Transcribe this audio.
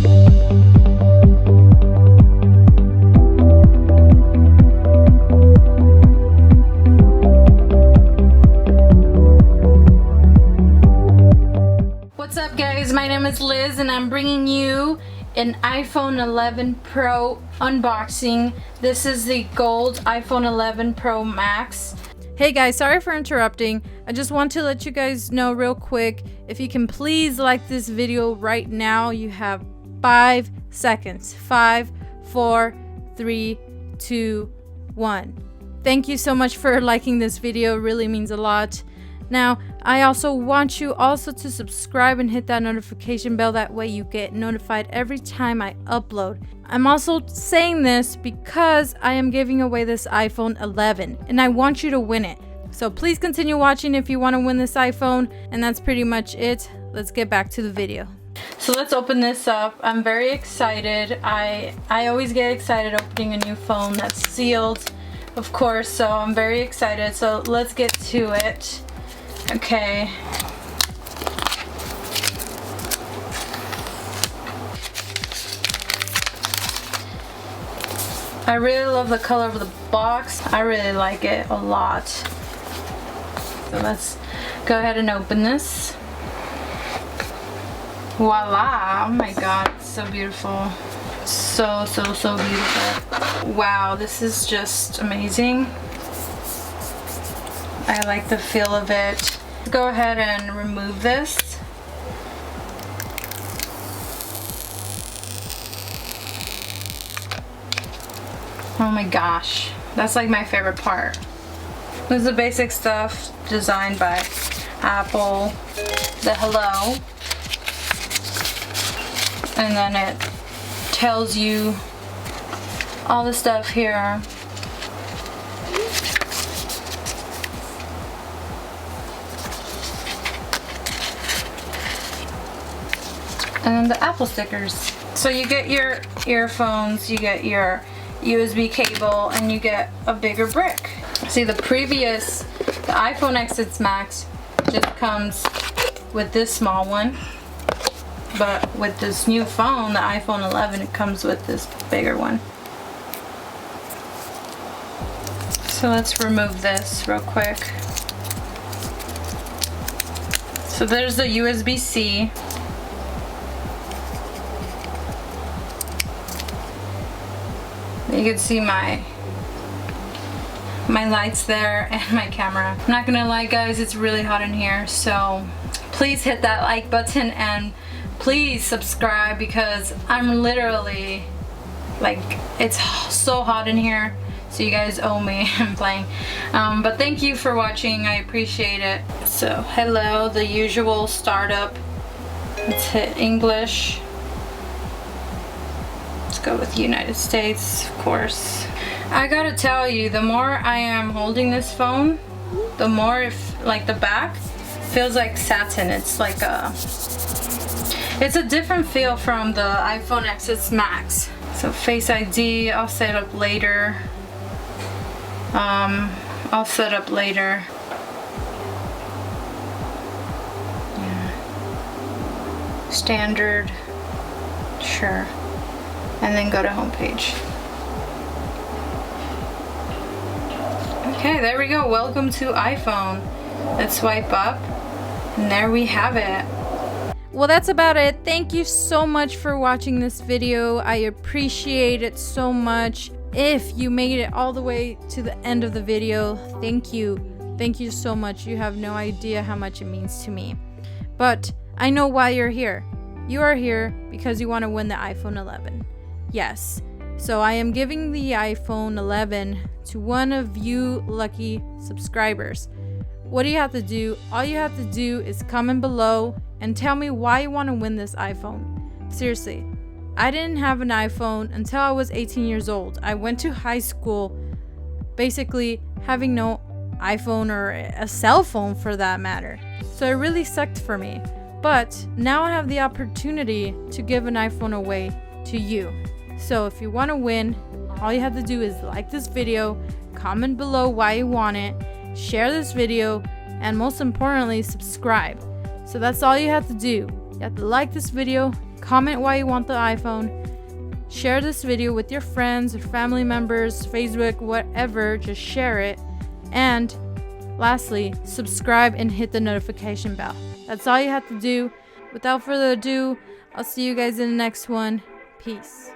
What's up guys, my name is Liz and I'm bringing you an iPhone 11 Pro unboxing. This is the gold iPhone 11 Pro Max. Hey guys, sorry for interrupting. I just want to let you guys know real quick, if you can please like this video right now. You have 5 seconds. 5, 4, 3, 2, 1. Thank you so much for liking this video, it really means a lot. Now, I also want you also to subscribe and hit that notification bell. That way you get notified every time I upload. I'm also saying this because I am giving away this iPhone 11 and I want you to win it. So please continue watching if you want to win this iPhone, and that's pretty much it. Let's get back to the video. So let's open this up. I'm very excited. I always get excited opening a new phone that's sealed, of course, so I'm very excited. So let's get to it. Okay. I really love the color of the box. I really like it a lot. So let's go ahead and open this. Voila! Oh my god, it's so beautiful. So beautiful. Wow, this is just amazing. I like the feel of it. Go ahead and remove this. Oh my gosh, that's like my favorite part. This is the basic stuff designed by Apple. The hello. And then it tells you all the stuff here. And then the Apple stickers. So you get your earphones, you get your USB cable, and you get a bigger brick. See, the iPhone XS Max just comes with this small one, but with this new phone, the iPhone 11, it comes with this bigger one. So let's remove this real quick. So there's the USB-C. You can see my lights there and my camera. I'm not gonna lie guys, it's really hot in here, so please hit that like button and please subscribe, because I'm literally, like, it's so hot in here, so you guys owe me. I'm playing. But thank you for watching, I appreciate it. So hello, the usual startup. Let's hit English. Let's go with United States, of course. I gotta tell you, the more I am holding this phone, the more like the back feels like satin. It's like it's a different feel from the iPhone XS Max. So Face ID, I'll set up later. I'll set up later. Yeah. Standard, sure. And then go to homepage. Okay, there we go. Welcome to iPhone. Let's swipe up, and there we have it. Well, that's about it. Thank you so much for watching this video. I appreciate it so much. If you made it all the way to the end of the video, thank you. Thank you so much. You have no idea how much it means to me. But I know why you're here. You are here because you want to win the iPhone 11. Yes, so I am giving the iPhone 11 to one of you lucky subscribers. What do you have to do? All you have to do is comment below and tell me why you want to win this iPhone. Seriously, I didn't have an iPhone until I was 18 years old. I went to high school basically having no iPhone or a cell phone for that matter. So it really sucked for me. But now I have the opportunity to give an iPhone away to you. So if you want to win, all you have to do is like this video, comment below why you want it, share this video, and most importantly, subscribe. So that's all you have to do. You have to like this video comment why you want the iPhone, share this video with your friends or family members, Facebook, whatever, just share it. And lastly, subscribe and hit the notification bell. That's all you have to do. Without further ado, I'll see you guys in the next one. Peace.